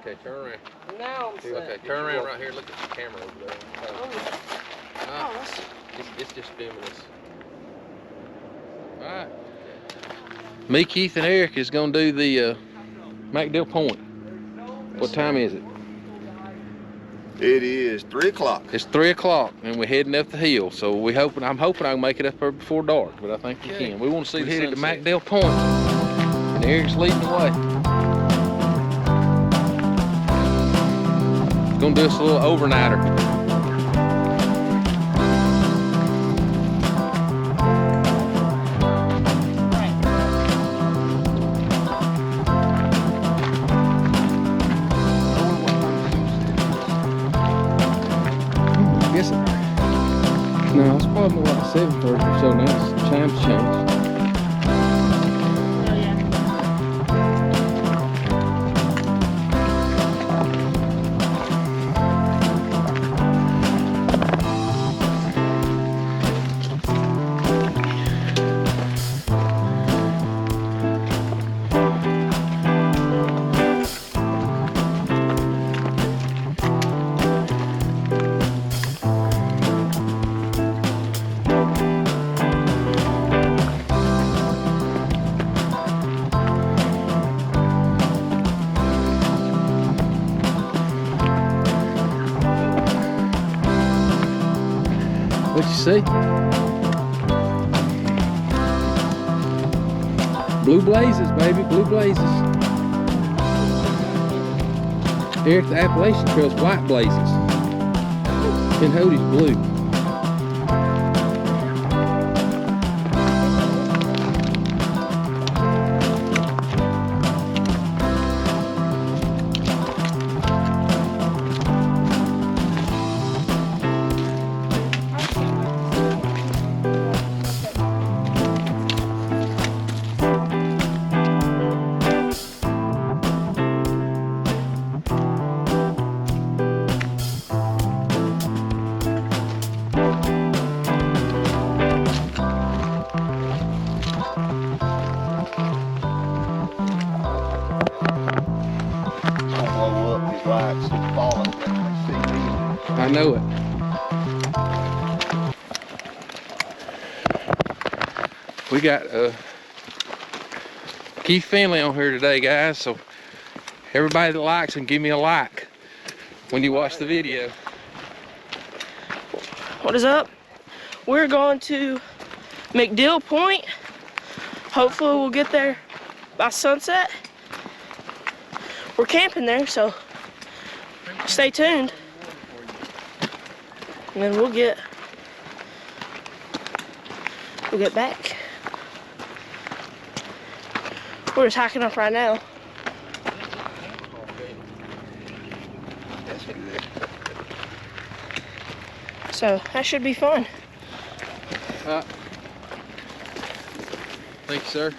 Okay, turn around. Now I'm set. Okay, turn around right here. Look at the camera over there. It's just filming us. All right. Me, Keith, and Eric is gonna do the Mcdill Point. What time is it? It is 3 o'clock. It's 3 o'clock, and we're heading up the hill. So I'm hoping I can make it up there before dark, but I think we can. We want to see the headed to Mcdill Point, and Eric's leading the way. Gonna do us a little overnighter. No, it's probably like 7:30 or so now. The time's changed. What you see? Blue blazes, baby, blue blazes. Here at the Appalachian Trail's white blazes. Ken Hody's blue. I know it. We got Keith family on here today, guys, so everybody that likes them, give me a like when you watch the video. What is up? We're going to Mcdill Point. Hopefully we'll get there by sunset. We're camping there, so stay tuned. And then we'll get back. We're just hiking up right now. So that should be fun. Thank you, sir.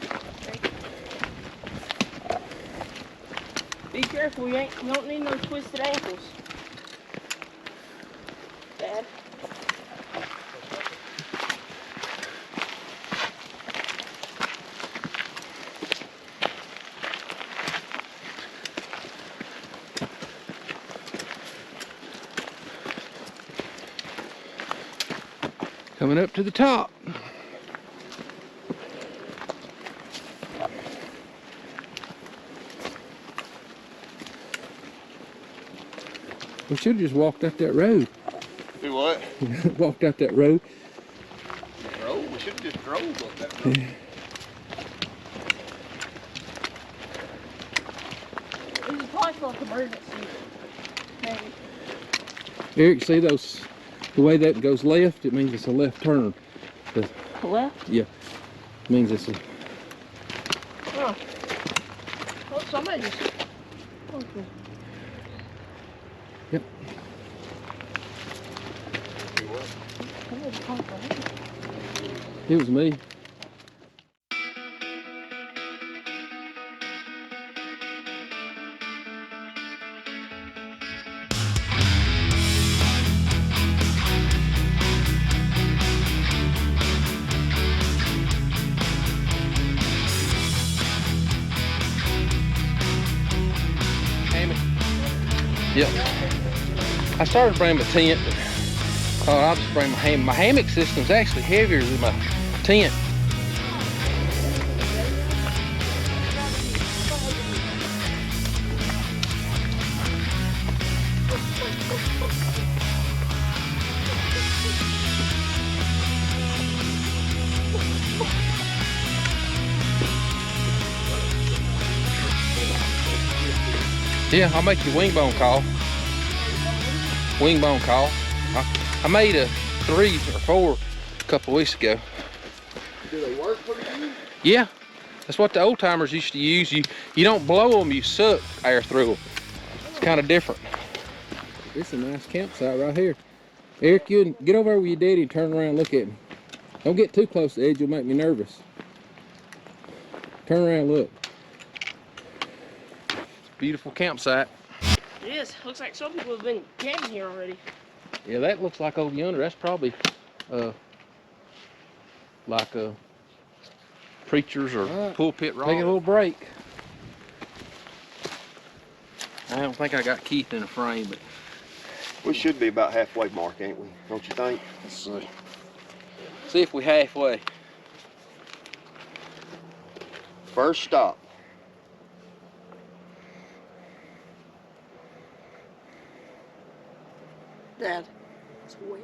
Be careful, you don't need no twisted ankles. Dad. Coming up to the top. We should have just walked up that road. Do what? Walked up that road. Drove? We should have just drove up that road. Yeah. This is probably for emergency. Maybe. Eric, see those? The way that goes left, it means it's a left turn. Left? Yeah. It means it's a... Oh. Oh, somebody just... Okay. Yep. It was me. Yep. I started bringing my tent, but thought I'll just bring my hammock. My hammock system's actually heavier than my tent. Yeah, I'll make you wing bone call. Wing bone call. I made a 3 or 4 a couple of weeks ago. Do they work for you? Yeah, that's what the old timers used to use. You don't blow them, you suck air through them. It's kind of different. This is a nice campsite right here. Eric, you get over there with your daddy and turn around and look at me. Don't get too close to the edge, you'll make me nervous. Turn around and look. Beautiful campsite. It is. Looks like some people have been camping here already. Yeah, that looks like over yonder. That's probably like preachers or pulpit rock. Take a little break. I don't think I got Keith in the frame, but We should be about halfway mark, ain't we? Don't you think? let's see. See if we halfway. First stop. Dad, it's wet.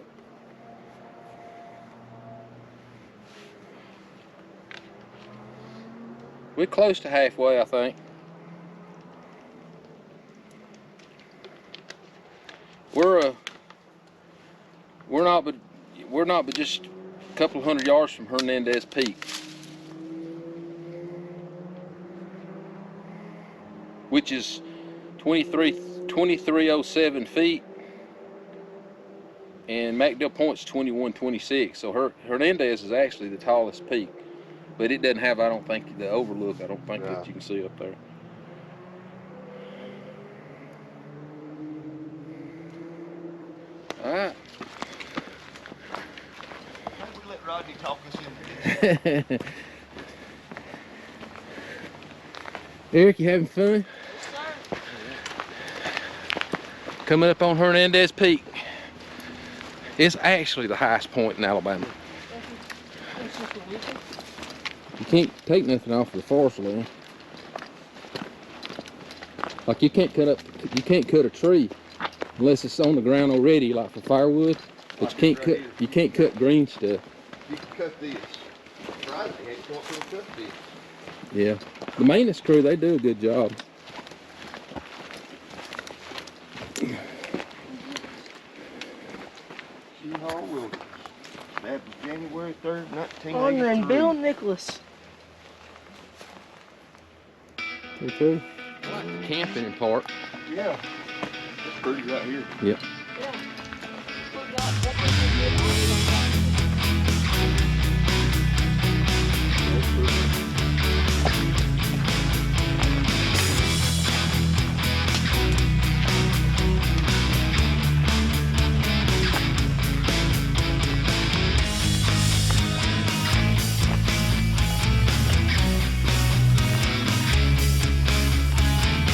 We're close to halfway, I think. We're not but just a couple of 100 yards from Hernandez Peak, which is 2307 feet, and Mcdill Point's 2126. So Hernandez is actually the tallest peak, but it doesn't have, I don't think, the overlook. I don't think that you can see up there. All right. How did we let Rodney talk us into this? Eric, you having fun? Yes, sir. Coming up on Hernandez Peak. It's actually the highest point in Alabama. You can't take nothing off of the forest land. Like you can't cut a tree unless it's on the ground already, like for firewood. But you can't cut green stuff. You can cut this. Friday, they had to go up and cut this. Yeah. The maintenance crew, they do a good job. Cheaha Wilderness. Established January 3rd, 1983. Honoring Bill Nicholas. Me too. I like the camping in part. Yeah. That's pretty right here. Yep.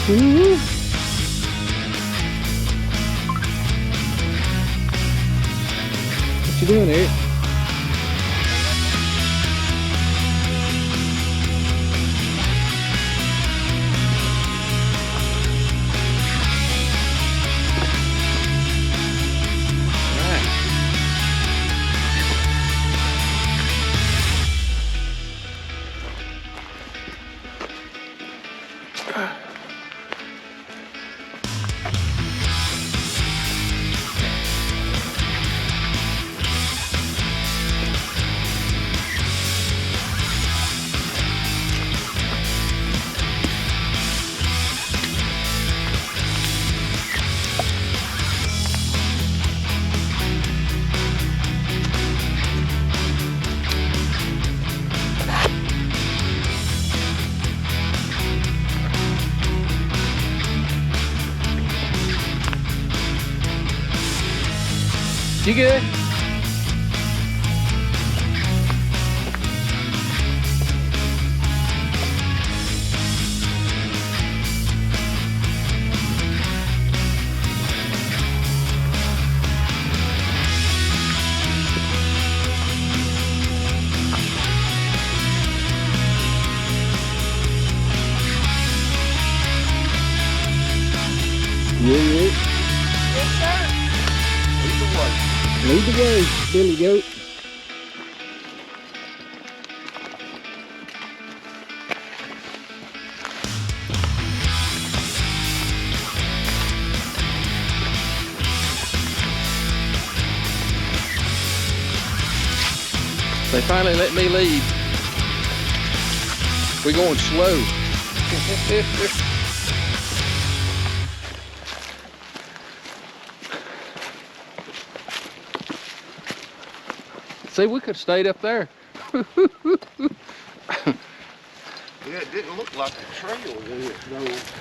Woo-hoo. What you doing, Eric? You good? the way, Billy Goat. They finally let me leave. We're going slow. See, we could have stayed up there. Yeah, it didn't look like a trail when it drove.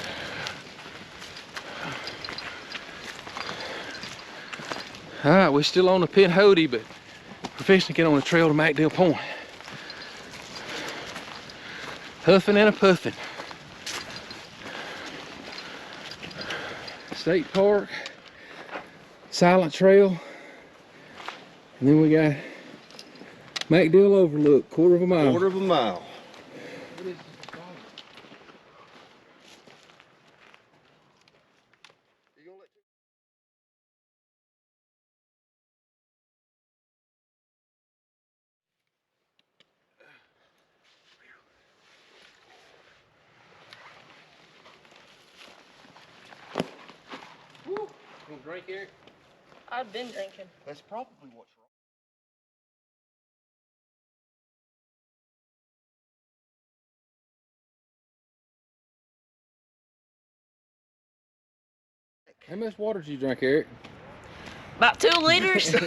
All right, we're still on the Pinhoti, but we're fixing to get on the trail to Mcdill Point. Huffing and a puffing. State Park, Silent Trail, and then we got Mcdill Overlook, quarter of a mile. Quarter of a mile. You want a drink, Eric? I've been drinking. That's probably what's wrong. How much water did you drink, Eric? About 2 liters. The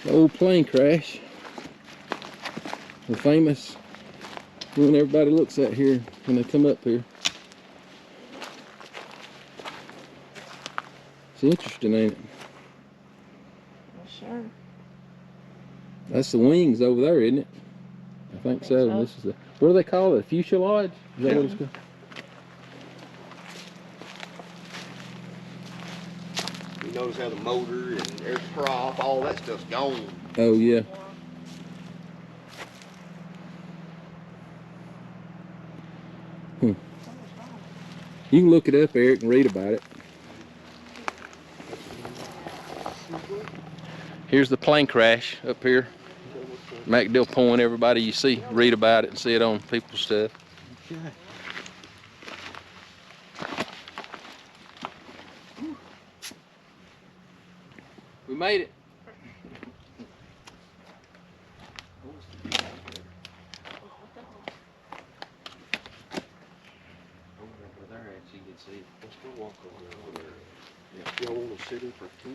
old plane crash. The famous one everybody looks at here when they come up here. It's interesting, ain't it? Sure. That's the wings over there, isn't it? I think so. so. This is the, what do they call it? Fuselage? Is that what it's called? You notice how the motor and air prop, all that stuff's gone. Oh, yeah. You can look it up, Eric, and read about it. Here's the plane crash up here. Mcdill Point, everybody you see, read about it and see it on people's stuff. Okay. We made it.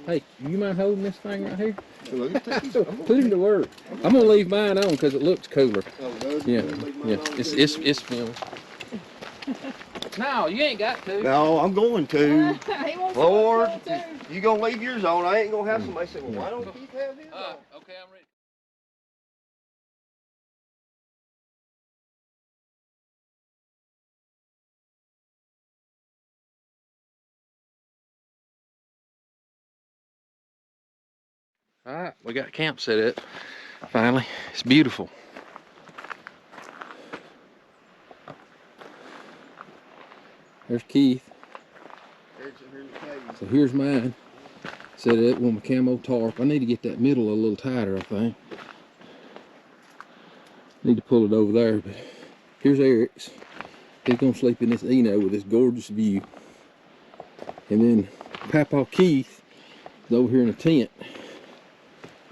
Hey, you mind holding this thing right here? Put him to work. I'm gonna leave mine on because it looks cooler. Yeah, yeah. It's filmed. No, you ain't got to. No, I'm going to. Lord, you gonna leave yours on? I ain't gonna have somebody say, well, why don't Keith have his on? Okay, I'm ready. All right, we got camp set up. Finally, it's beautiful. There's Keith. So here's mine. Set it up with my camo tarp. I need to get that middle a little tighter, I think. Need to pull it over there, but here's Eric's. He's gonna sleep in this Eno with this gorgeous view. And then Papa Keith is over here in a tent,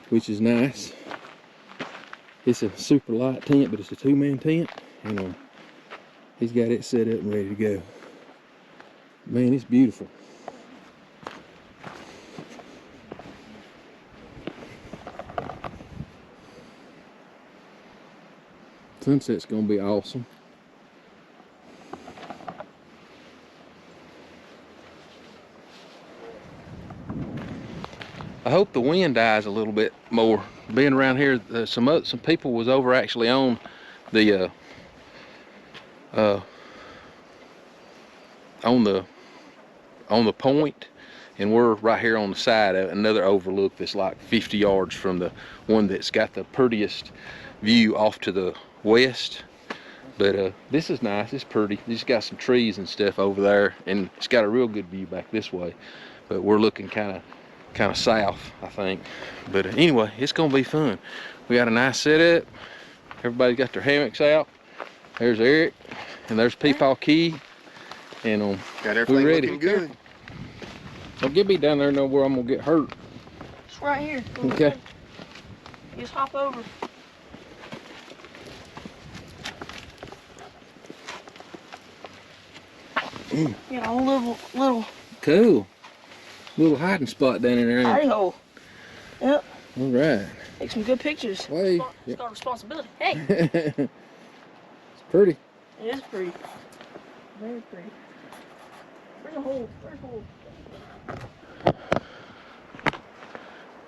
which is nice. It's a super light tent, but it's a 2-man tent. And he's got it set up and ready to go. Man, it's beautiful. Sunset's gonna be awesome. I hope the wind dies a little bit more. Being around here, some people was over actually on the on the point, and we're right here on the side of another overlook that's like 50 yards from the one that's got the prettiest view off to the west. But this is nice. It's pretty. It's got some trees and stuff over there, and it's got a real good view back this way. But we're looking kind of kind of south, I think. But anyway, it's gonna be fun. We got a nice setup. Everybody got their hammocks out. There's Eric, and there's Peepaw Key, and Got everything we're ready. looking good. Don't get me down there nowhere I'm gonna get hurt. It's right here. Okay. You just hop over. You know, a little Cool. Little hiding spot down in there. hidey hole. Yep. All right. Take some good pictures. Hey. It's got responsibility. Hey. It's pretty. It is pretty. Very pretty. Where's the hole? Where's the hole?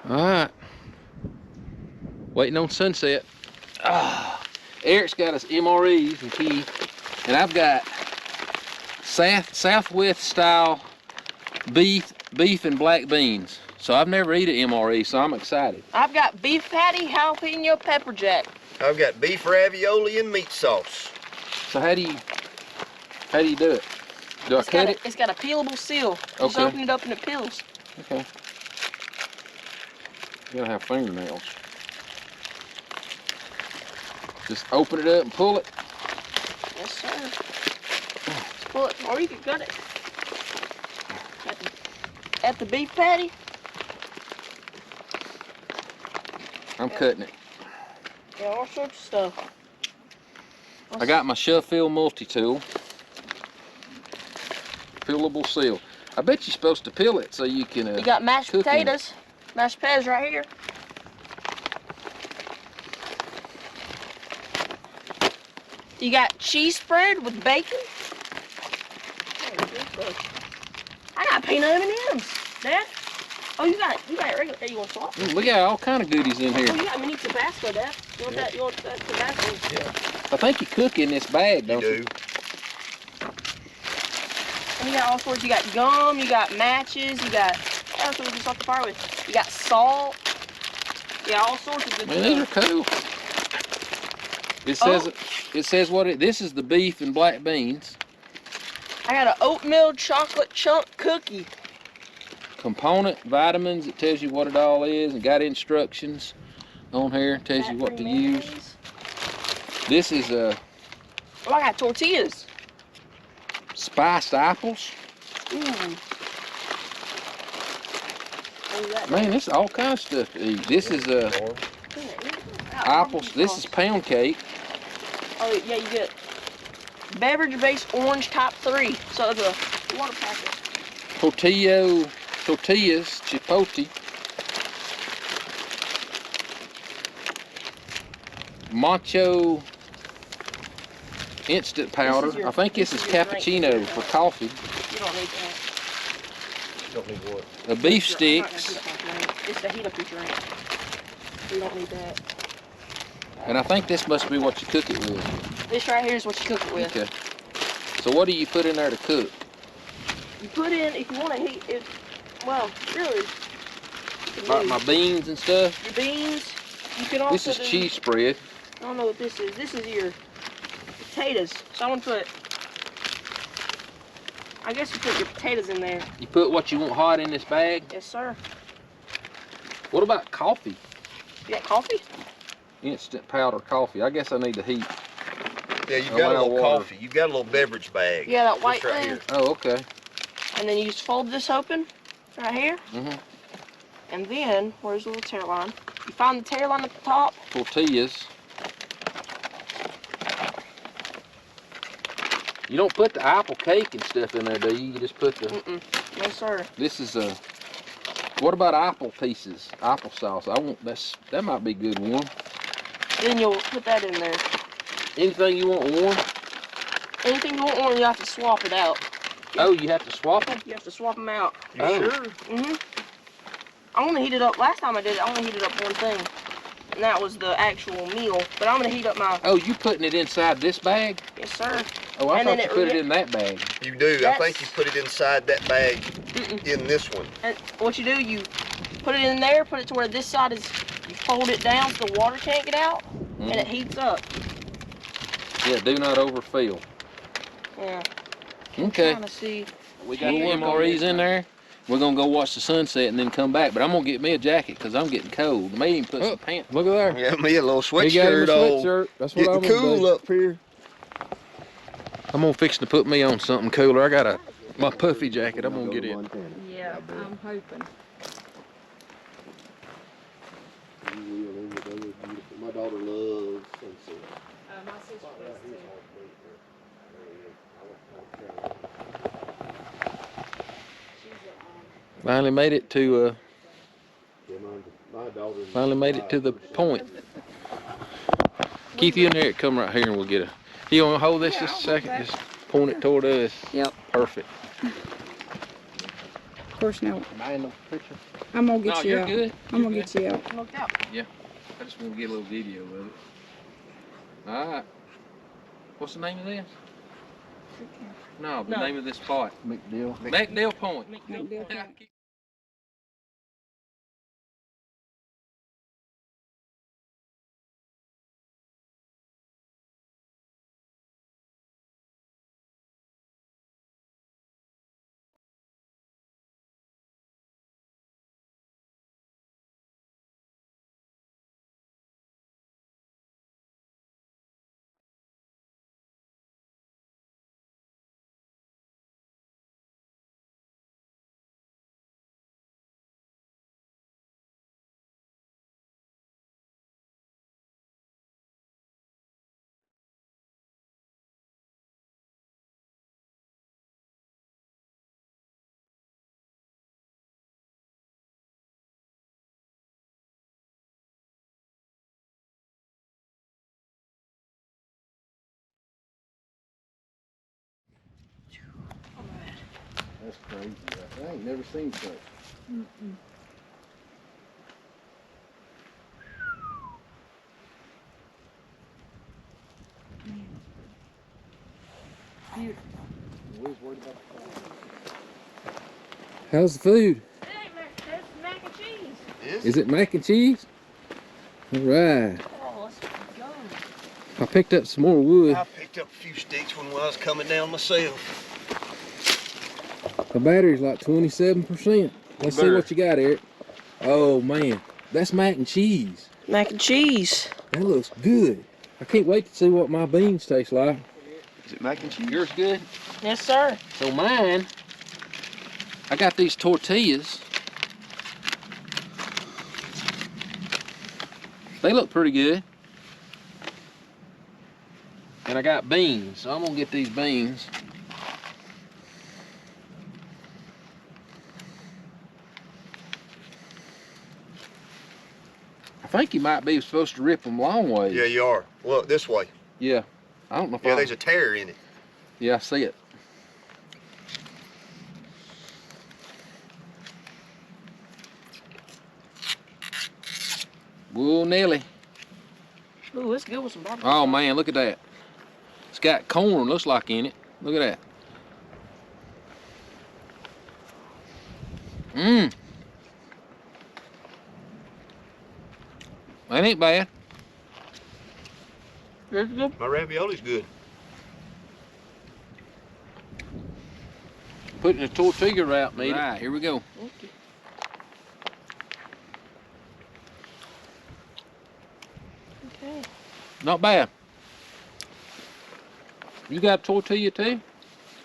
All right. Waiting on sunset. Eric's got his MREs and key, and I've got Southwest style beef and black beans. So I've never eaten MRE, so I'm excited. I've got beef patty, jalapeno, pepper jack. I've got beef ravioli and meat sauce. So how do you do it? Do I cut it? It's got a peelable seal. Just Okay. open it up and it peels. Okay. You gotta have fingernails. Just open it up and pull it. Yes, sir. Just pull it, or you can cut it. At the beef patty. I'm cutting it. Yeah, all sorts of stuff. I got my shove fill multi-tool. Peelable seal. I bet you're supposed to peel it so you can You got mashed cook in it. potatoes. Mashed potatoes right here. You got cheese spread with bacon. I got peanut M&Ms, Dad. Oh, you got it regular. Hey, you want salt? We got all kind of goodies in Oh, here. you got mini Tabasco, Dad. You want that? You want that Tabasco? I think you cook in this bag, You don't you? do. And you got all sorts. You got gum. You got matches. You got. That's what we just off the fire with. You got salt. Yeah, all sorts of good Man, these are stuff. cool. It says what it. This is the beef and black beans. I got an oatmeal chocolate chunk cookie. Component vitamins. It tells you what it all is, and got instructions on here. It tells you what to use. Mayonnaise. This is Oh, I got tortillas. spiced apples. Ooh. Man, this is all kind of stuff to eat. This is apples. This is pound cake. Oh yeah, you get beverage-based orange top 3. So it's a water packet. Tortillas, chipotle. Macho instant powder. I think this is cappuccino for coffee. You don't need that. Don't need what? The beef I'm not gonna sticks. heat up my drink. It's to heat up your drink. You don't need that. And I think this must be what you cook it with. This right here is what you cook it with. Okay. So what do you put in there to cook? You put in, if you want to heat it, well, really. you can Like do my beans and stuff. your beans. You can also This is do, cheese spread. I don't know what this is. This is your potatoes. So I'm gonna put, I guess you put your potatoes in there. You put what you want hot in this bag. Yes, sir. What about coffee? You got coffee? Instant powder coffee. I guess I need to heat. Yeah, you've Oh, got a wow, little water. coffee. You've got a little beverage bag. Yeah, that white This right thing. here. Oh, okay. And then you just fold this open, right here. Mhm. And then, where's the little tear line? You find the tear line at the top. Tortillas. You don't put the apple cake and stuff in there, do you? You just put the. Mm-mm. No, sir. This is a. What about apple pieces? Apple sauce. I want that might be good warm. Then you'll put that in there. Anything you want warm? Anything you want on, you have to swap it out. Oh, you have to swap them? You have to swap them out. You Oh. sure? Mm-hmm. I only heated up, last time I did it, I only heated up one thing. And that was the actual meal. But I'm gonna heat up my, Oh, you putting it inside this bag? yes sir. Oh, I And thought then you it put it re- in that bag. You do. I think you put it inside that bag Mm-mm. in this one. And what you do, you put it in there, put it to where this side is, you fold it down so the water can't get out, and it heats up. Yeah, do not overfill. Yeah. Okay. Trying to see. We got the MREs in there. We're gonna go watch the sunset and then come back. But I'm gonna get me a jacket because I'm getting cold. Maybe even put some pants. Look at there. Yeah, me a little He got him a sweatshirt on. sweatshirt. That's what I'm Getting gonna cool do. up here. I'm gonna fix to put me on something cooler. I got my puffy jacket. I'm gonna get it. Yeah, I'm hoping. My daughter loves sunset. My sister does too. Finally made it to My the point. Keith, you and Eric come right here and we'll get a. You want to hold this just a second? Just point it toward us. Yep. Perfect. Of course, no. Am I in the picture? I'm gonna get you you're out. good. I'm gonna get you out. Looked out. I just want to get a little video of it. All right. What's the name of this? No, the name of this spot. Mcdill Point. Mcdill Point. That's crazy. I ain't never seen such. How's the food? That's mac and cheese. Is it mac and cheese? All right. Oh, let's go. I picked up some more wood. I picked up a few sticks when I was coming down myself. The battery's like 27%. Let's see what you got, Eric. Oh man, that's mac and cheese. Mac and cheese. That looks good. I can't wait to see what my beans taste like. Is it mac and cheese? Yours good? Yes, sir. So mine, I got these tortillas. They look pretty good. And I got beans, so I'm gonna get these beans. I think you might be supposed to rip them long ways. Yeah, you are. Look, this way. Yeah. I don't know if Yeah, there's a tear in it. Yeah, I see it. Whoa, Nelly. Ooh, it's good with some barbecue. Oh man, look at that. It's got corn, looks like, in it. Look at that. Mmm. That ain't bad. It's good. My ravioli's good. Putting the tortilla wrap in it. Right, here we go. Okay. Not bad. You got a tortilla too?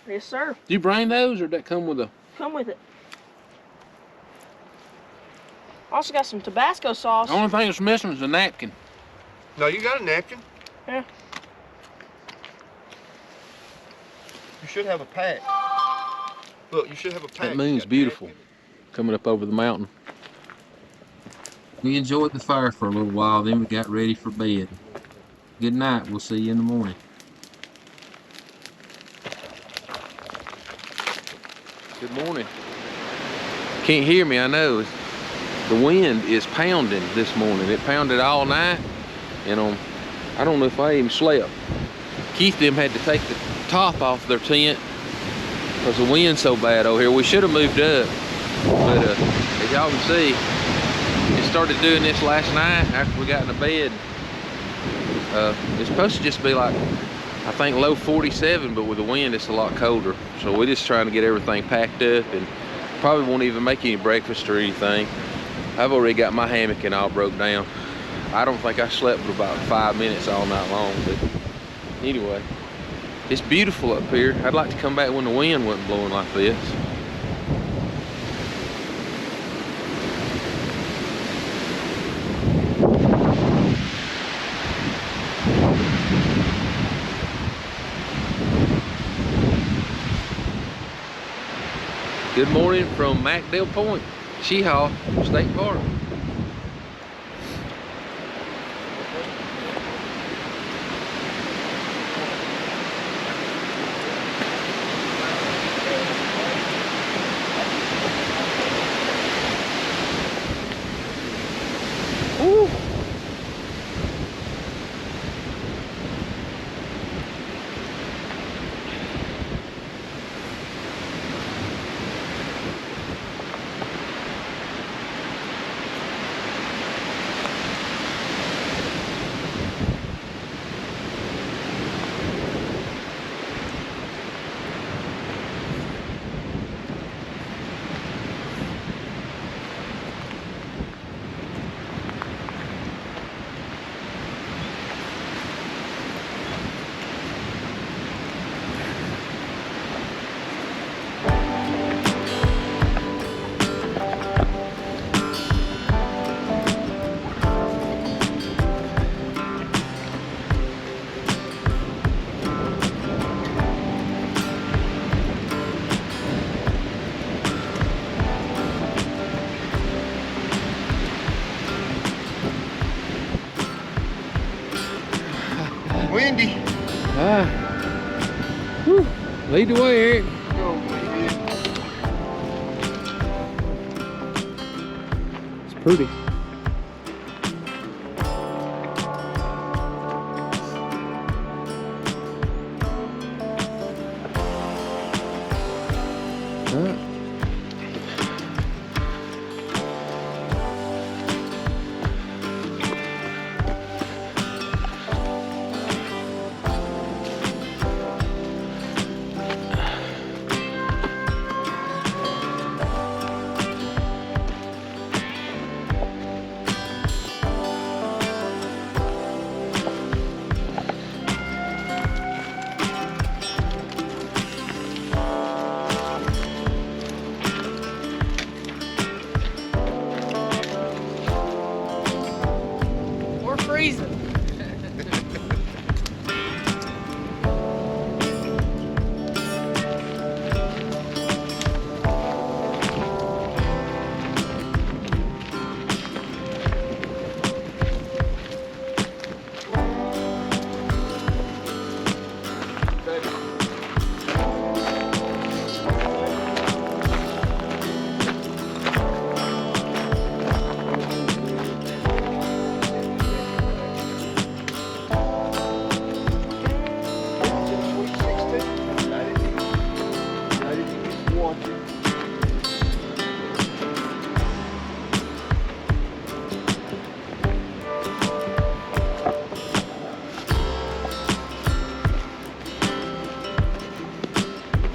Yes, sir. Do you bring those or did that come with a... Come with it. Also got some Tabasco sauce. The only thing that's missing is a napkin. No, you got a napkin. Yeah. You should have a pack. Look, you should have a pack. That moon's beautiful, coming up over the mountain. We enjoyed the fire for a little while, then we got ready for bed. Good night, we'll see you in the morning. Good morning. Can't hear me, I know. The wind is pounding this morning. It pounded all night, and I don't know if I even slept. Keith them had to take the top off their tent because the wind's so bad over here. We should have moved up, but as y'all can see, it started doing this last night after we got in the bed. It's supposed to just be like, I think low 47, but with the wind it's a lot colder. So we're just trying to get everything packed up and Probably won't even make any breakfast or anything. I've already got my hammock and all broke down. I don't think I slept for about 5 minutes all night long, but anyway, it's beautiful up here. I'd like to come back when the wind wasn't blowing like this. Good morning from Mcdill Point, Cheaha State Park. Woo. Windy. Whew. Lead the way, Eric. Go, baby. It's pretty. We're freezing.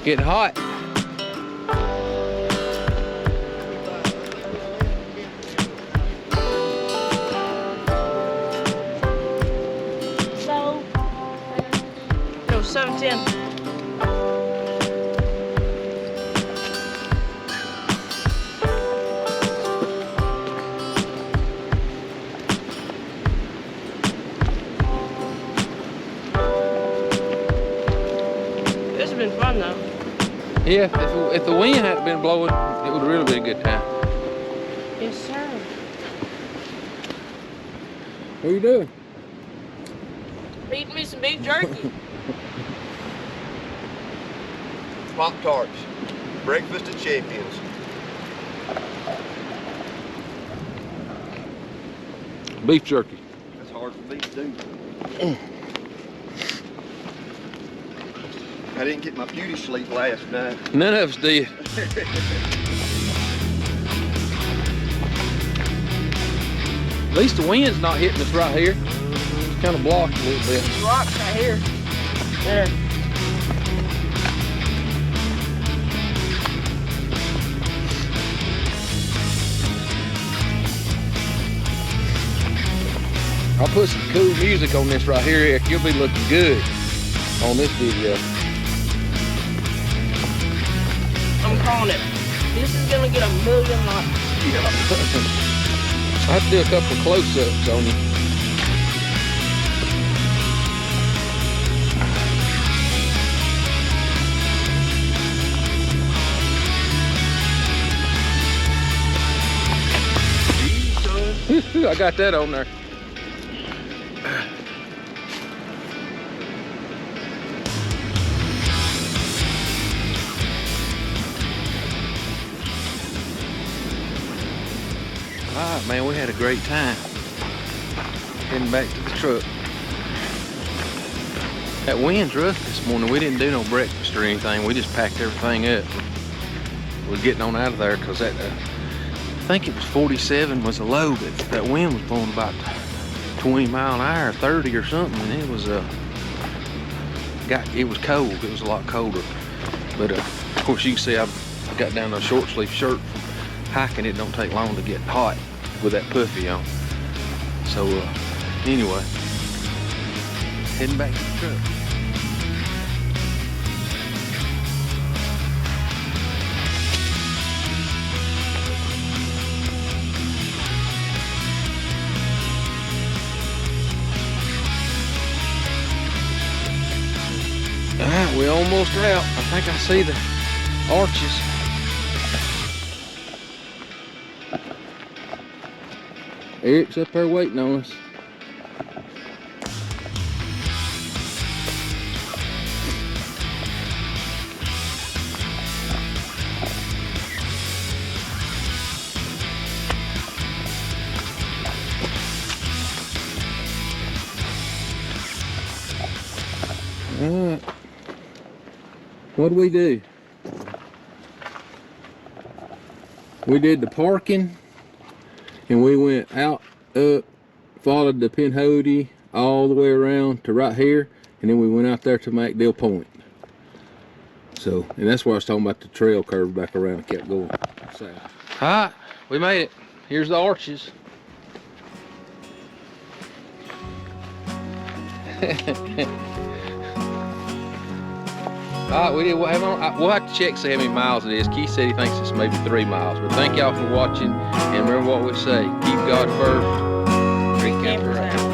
Getting hot. So, no, 7:10. This has been fun though. Yeah, if the wind hadn't been blowing, it would have really been a good time. Yes, sir. What are you doing? Eating me some beef jerky. Pop-Tarts. Breakfast of champions. Beef jerky. That's hard for me to do. I didn't get my beauty sleep last night. None of us did. At least the wind's not hitting us right here. It's kind of blocked a little bit. These rocks right here. There. I'll put some cool music on this right here, Eric. You'll be looking good on this video. I'm calling it. This is gonna get 1 million likes. Yeah. I have to do a couple of close-ups on you. I got that on there. All right, man, we had a great time heading back to the truck. That wind's rough this morning. We didn't do no breakfast or anything. We just packed everything up. We're getting on out of there because that, I think it was 47 was the low, but that wind was blowing about 20 mile an hour, 30 or something, and it was it was cold. It was a lot colder. But of course, you can see I got down a short sleeve shirt from hiking. It don't take long to get hot with that puffy on. So anyway, heading back to the truck. All right, we're almost out. I think I see the arches. Eric's up there waiting on us. All right. What'd we do? We did the parking, and we went out, up, followed the Pinhoti all the way around to right here, and then we went out there to Mcdill Point. So, and that's why I was talking about the trail curve back around and kept going south. All right, we made it. Here's the arches. All right, we'll have to check, see how many miles it is. Keith said he thinks it's maybe 3 miles. But thank y'all for watching, and remember what we say: keep God first, drink campers out.